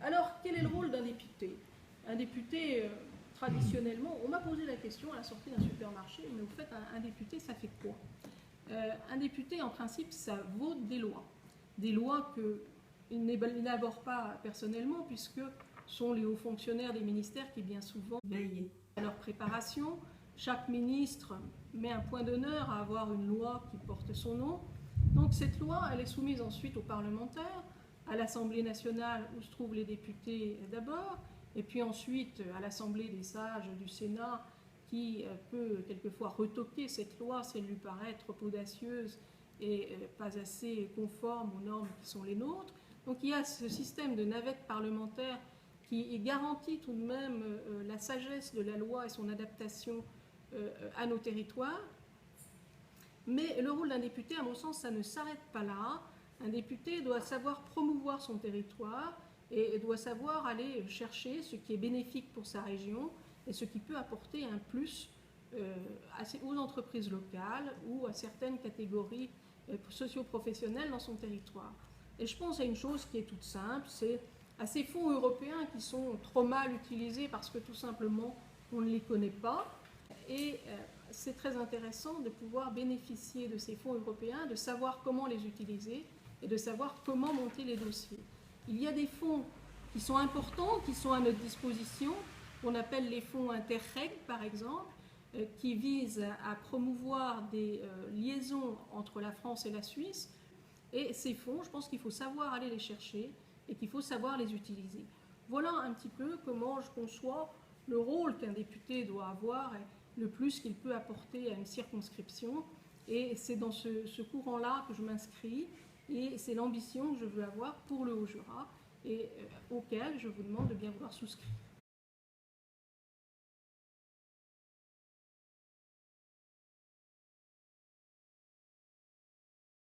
Alors, quel est le rôle d'un député? Un député, traditionnellement, on m'a posé la question à la sortie d'un supermarché, mais au fait, un député, ça fait quoi? Un député, en principe, ça vote des lois. Des lois qu'il n'élabore pas personnellement, puisque sont les hauts fonctionnaires des ministères qui, bien souvent, veillent à leur préparation. Chaque ministre met un point d'honneur à avoir une loi qui porte son nom. Donc cette loi, elle est soumise ensuite aux parlementaires, à l'Assemblée nationale où se trouvent les députés d'abord, et puis ensuite à l'Assemblée des sages du Sénat qui peut quelquefois retoquer cette loi si elle lui paraît trop audacieuse et pas assez conforme aux normes qui sont les nôtres. Donc il y a ce système de navette parlementaire qui garantit tout de même la sagesse de la loi et son adaptation à nos territoires. Mais le rôle d'un député, à mon sens, ça ne s'arrête pas là. Un député doit savoir promouvoir son territoire et doit savoir aller chercher ce qui est bénéfique pour sa région et ce qui peut apporter un plus aux entreprises locales ou à certaines catégories socio-professionnelles dans son territoire. Et je pense à une chose qui est toute simple, c'est à ces fonds européens qui sont trop mal utilisés parce que tout simplement on ne les connaît pas. Et c'est très intéressant de pouvoir bénéficier de ces fonds européens, de savoir comment les utiliser et de savoir comment monter les dossiers. Il y a des fonds qui sont importants, qui sont à notre disposition, qu'on appelle les fonds Interreg par exemple, qui visent à promouvoir des liaisons entre la France et la Suisse. Et ces fonds, je pense qu'il faut savoir aller les chercher et qu'il faut savoir les utiliser. Voilà un petit peu comment je conçois le rôle qu'un député doit avoir et le plus qu'il peut apporter à une circonscription. Et c'est dans ce courant-là que je m'inscris et c'est l'ambition que je veux avoir pour le Haut-Jura et auquel je vous demande de bien vouloir souscrire.